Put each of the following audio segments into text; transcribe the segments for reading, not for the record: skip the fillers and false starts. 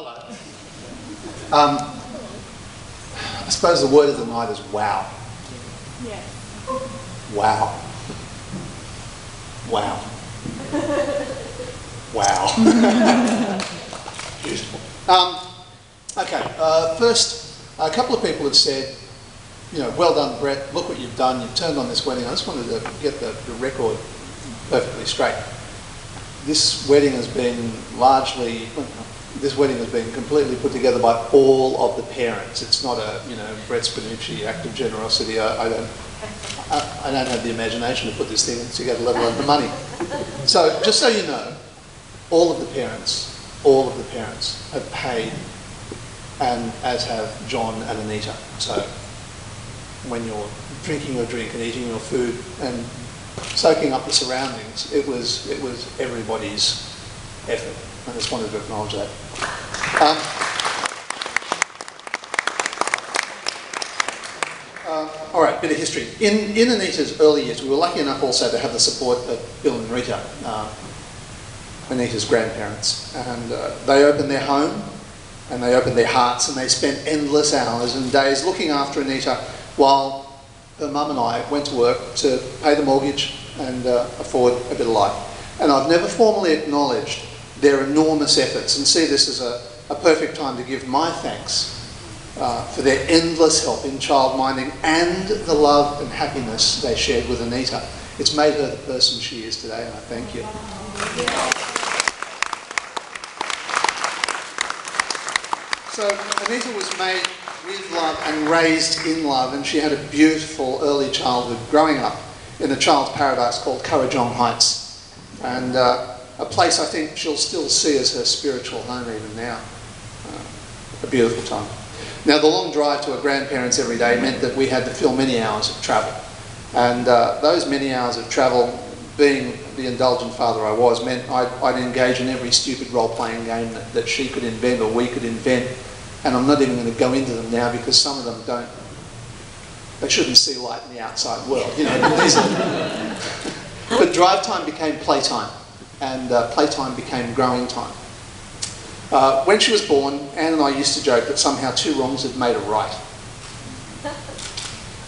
Hello. I suppose the word of the night is wow. Yeah. Wow. Wow. Wow. Beautiful. Okay, first, a couple of people have said, you know, well done, Brett, look what you've done, you've turned on this wedding. I just wanted to get the record perfectly straight. This wedding has been completely put together by all of the parents. It's not a, you know, Brett Spinucci act of generosity. I don't have the imagination to put this thing together, let alone the money. So, just so you know, all of the parents have paid, and as have Jon and Anita. So, when you're drinking your drink and eating your food and soaking up the surroundings, it was everybody's effort. I just wanted to acknowledge that. All right, bit of history. In Anita's early years, we were lucky enough also to have the support of Bill and Rita, Anita's grandparents. And they opened their home and they opened their hearts and they spent endless hours and days looking after Anita while her mum and I went to work to pay the mortgage and afford a bit of life. And I've never formally acknowledged their enormous efforts and see this as a perfect time to give my thanks for their endless help in childminding and the love and happiness they shared with Anita. It's made her the person she is today, and I thank you. So Anita was made with love and raised in love, and she had a beautiful early childhood growing up in a child's paradise called Currajong Heights, and a place I think she'll still see as her spiritual home even now. A beautiful time. Now, the long drive to her grandparents every day meant that we had to fill many hours of travel, and those many hours of travel, being the indulgent father I was, meant I'd engage in every stupid role-playing game that she could invent or we could invent. And I'm not even going to go into them now because some of them they shouldn't see light in the outside world, you know. But drive time became playtime, and playtime became growing time. When she was born, Anne and I used to joke that somehow two wrongs had made a right.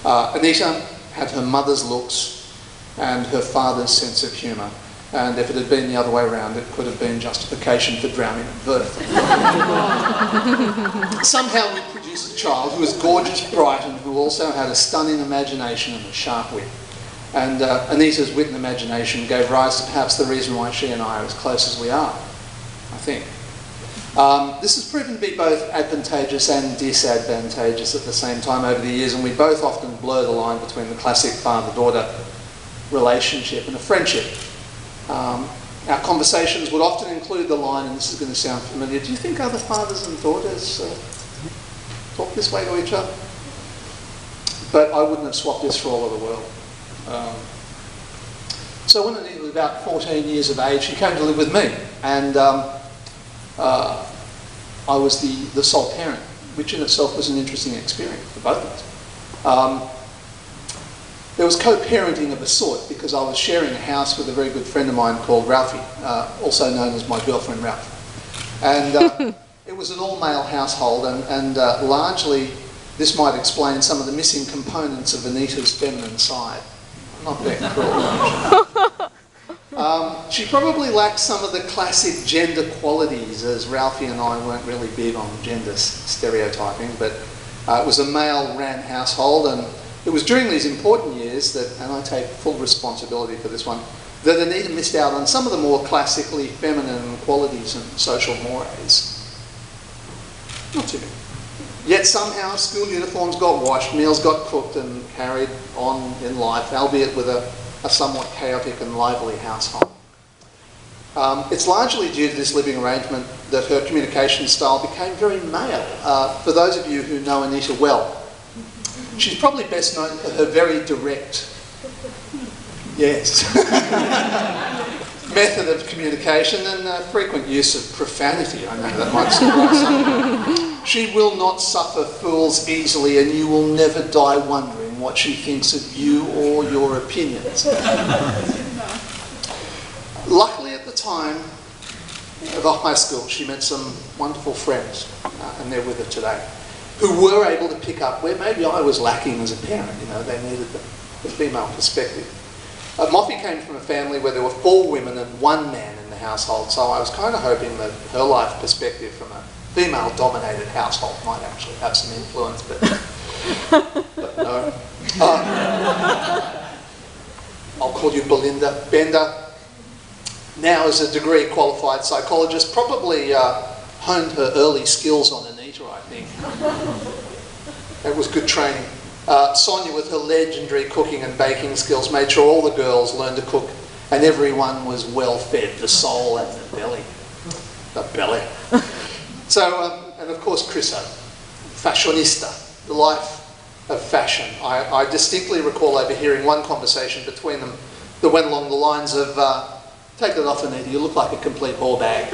Anita had her mother's looks and her father's sense of humour. And if it had been the other way around, it could have been justification for drowning at birth. Somehow we produced a child who was gorgeous, bright, and who also had a stunning imagination and a sharp wit. And Anita's wit and imagination gave rise to perhaps the reason why she and I are as close as we are, I think. This has proven to be both advantageous and disadvantageous at the same time over the years, and we both often blur the line between the classic father-daughter relationship and a friendship. Our conversations would often include the line, and this is going to sound familiar, do you think other fathers and daughters talk this way to each other? But I wouldn't have swapped this for all of the world. So when Anita was about 14 years of age, she came to live with me, and I was the sole parent, which in itself was an interesting experience for both of us. There was co-parenting of a sort because I was sharing a house with a very good friend of mine called Ralphie, also known as my girlfriend Ralph. And it was an all-male household, and largely this might explain some of the missing components of Anita's feminine side. I'm not being cruel. She probably lacked some of the classic gender qualities, as Ralphie and I weren't really big on gender stereotyping, but it was a male-ran household, and it was during these important years that, and I take full responsibility for this one, that Anita missed out on some of the more classically feminine qualities and social mores. Not too many. Yet somehow school uniforms got washed, meals got cooked and carried on in life, albeit with a somewhat chaotic and lively household. It's largely due to this living arrangement that her communication style became very male. For those of you who know Anita well, she's probably best known for her very direct, yes, method of communication and frequent use of profanity. I know that might surprise some. She will not suffer fools easily, and you will never die wondering what she thinks of you or your opinions. Luckily at the time, at the high school, she met some wonderful friends, and they're with her today, who were able to pick up where maybe I was lacking as a parent. You know, they needed the female perspective. Moffy came from a family where there were 4 women and 1 man in the household, so I was kind of hoping that her life perspective from a female-dominated household might actually have some influence, but no. I'll call you Belinda Bender. Now as a degree qualified psychologist, probably honed her early skills on Anita, I think. It was good training. Sonia, with her legendary cooking and baking skills, made sure all the girls learned to cook and everyone was well fed, the soul and the belly. The belly. So, and of course Chriso, fashionista, the life of fashion. I distinctly recall overhearing one conversation between them that went along the lines of, take that off, Anita, you look like a complete whore bag.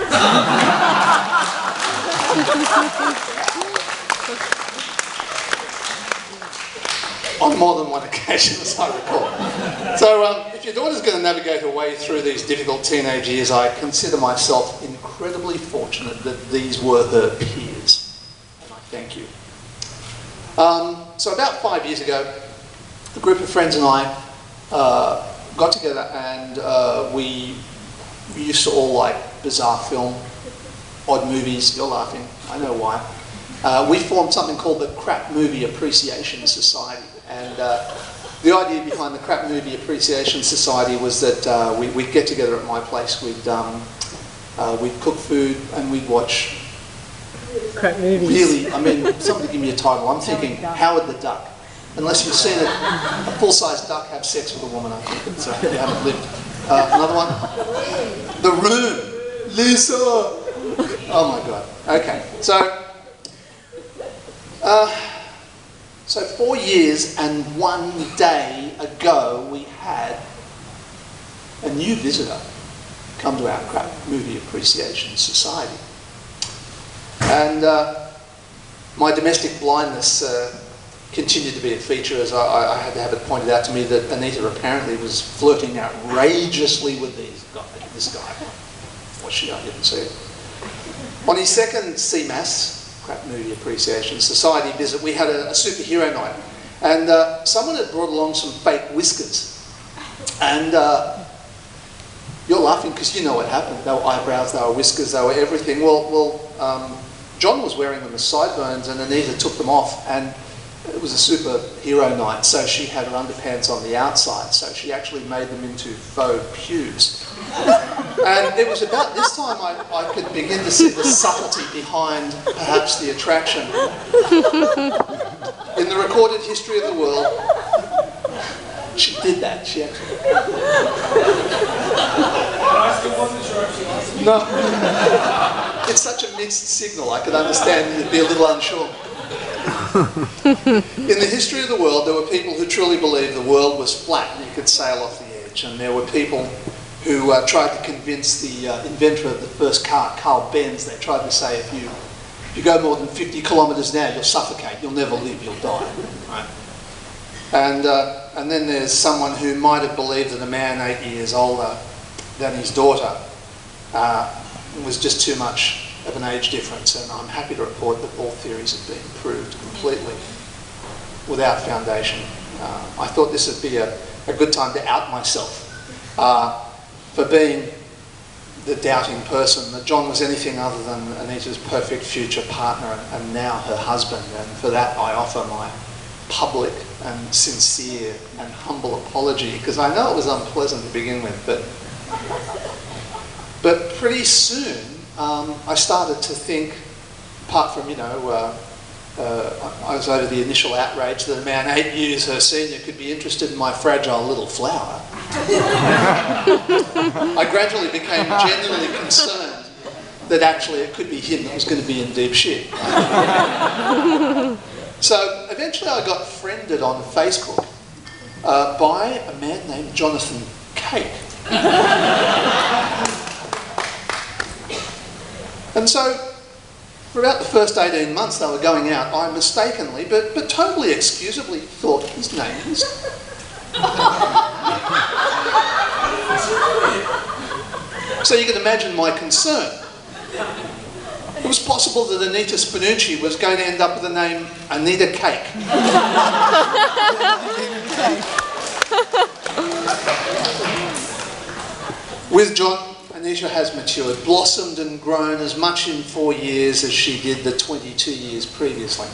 On more than one occasion, as I recall. So if your daughter's going to navigate her way through these difficult teenage years, I consider myself incredibly fortunate that these were her peers. And I thank you. So about 5 years ago, a group of friends and I got together and we used to all like bizarre film, odd movies. You're laughing, I know why. We formed something called the Crap Movie Appreciation Society. And the idea behind the Crap Movie Appreciation Society was that we'd get together at my place, we'd cook food and we'd watch crap movies. Really, I mean, somebody give me a title. I'm thinking Howard the Duck. Unless you've seen a full-size duck have sex with a woman, I think it's, you haven't lived. Another one? The Room. Lisa! Oh my God. Okay, so 4 years and 1 day ago, we had a new visitor come to our Crap Movie Appreciation Society. And my domestic blindness continued to be a feature, as I had to have it pointed out to me that Anita apparently was flirting outrageously with this guy. Was she? I didn't see it. On his second CMAS, Crap Movie Appreciation Society visit, we had a superhero night, and someone had brought along some fake whiskers, and you're laughing because you know what happened. They were eyebrows, they were whiskers, they were everything. Well, John was wearing them as sideburns and Anita took them off, and it was a superhero night, so she had her underpants on the outside, so she actually made them into faux pubes. And it was about this time I could begin to see the subtlety behind perhaps the attraction. In the recorded history of the world, she did that. She actually... No. It's such a mixed signal, I could understand you'd be a little unsure. In the history of the world, there were people who truly believed the world was flat and you could sail off the edge, and there were people who tried to convince the inventor of the first car, Carl Benz. They tried to say, if you go more than 50 kilometres an hour, you'll suffocate, you'll never live, you'll die. Right? And then there's someone who might have believed that a man 8 years older than his daughter was just too much of an age difference, and I'm happy to report that all theories have been proved completely without foundation. I thought this would be a good time to out myself for being the doubting person, that John was anything other than Anita's perfect future partner and now her husband, and for that I offer my public and sincere and humble apology, because I know it was unpleasant to begin with, but pretty soon I started to think, apart from, I was over the initial outrage that a man 8 years her senior could be interested in my fragile little flower. I gradually became genuinely concerned that actually it could be him that was going to be in deep shit. So eventually I got friended on Facebook by a man named Jonathan Cake. And so for about the first 18 months they were going out, I mistakenly, but totally excusably, thought his name is... So you can imagine my concern It was possible that Anita Spinucci was going to end up with the name Anita Cake. With Jon, Anita has matured, blossomed and grown as much in 4 years as she did the 22 years previously.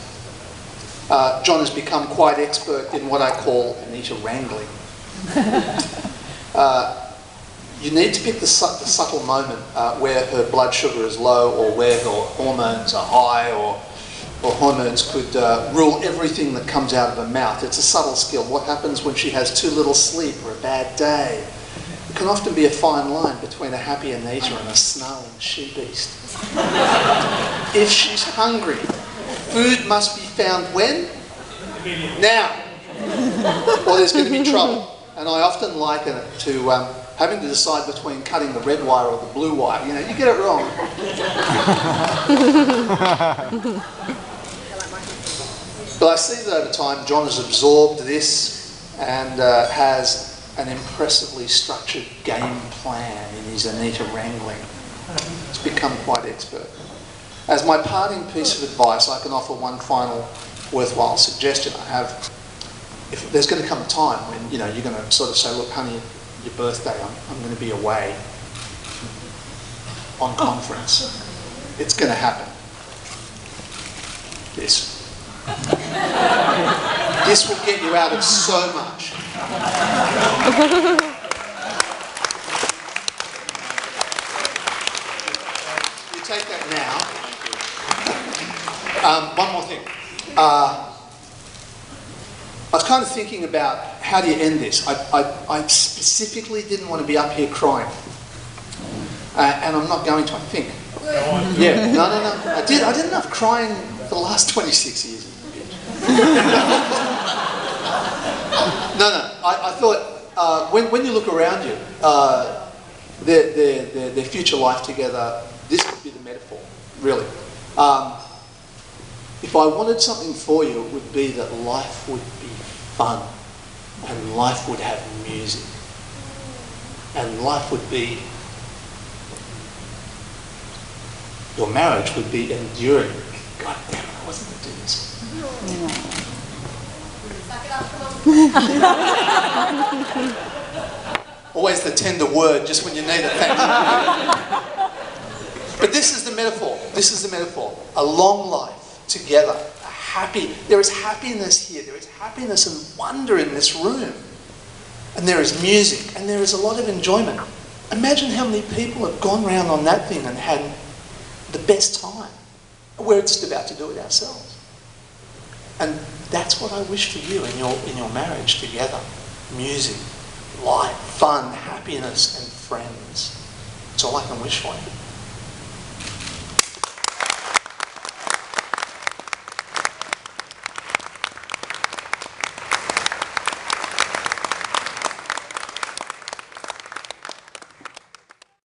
Jon has become quite expert in what I call Anita wrangling. You need to pick the subtle moment where her blood sugar is low, or where her hormones are high, or hormones could rule everything that comes out of her mouth. It's a subtle skill. What happens when she has too little sleep or a bad day? It can often be a fine line between a happy Anita and a snarling she-beast. If she's hungry, food must be found when? Now. Or there's going to be trouble. And I often liken it to having to decide between cutting the red wire or the blue wire. You know, you get it wrong. But I see that over time Jon has absorbed this and has an impressively structured game plan in his Anita wrangling. He's become quite expert. As my parting piece of advice, I can offer one final worthwhile suggestion. If there's going to come a time when, you know, you're going to sort of say, look, honey, your birthday, I'm going to be away on conference. It's going to happen. This will get you out of so much. You take that now. One more thing. I was kind of thinking about how do you end this. I specifically didn't want to be up here crying. And I'm not going to, I think. Yeah, no. I did enough crying for the last 26 years. No. I thought when you look around you, their future life together, this could be the metaphor, really. If I wanted something for you, it would be that life would be fun, and life would have music, and life would be, your marriage would be enduring. God damn it, I wasn't going to do this. Always the tender word just when you need it. Thank you. But this is the metaphor. This is the metaphor. A long life together. There is happiness here. There is happiness and wonder in this room. And there is music. And there is a lot of enjoyment. Imagine how many people have gone round on that thing and had the best time. We're just about to do it ourselves. And that's what I wish for you in your marriage together. Music, life, fun, happiness, and friends. That's all I can wish for you.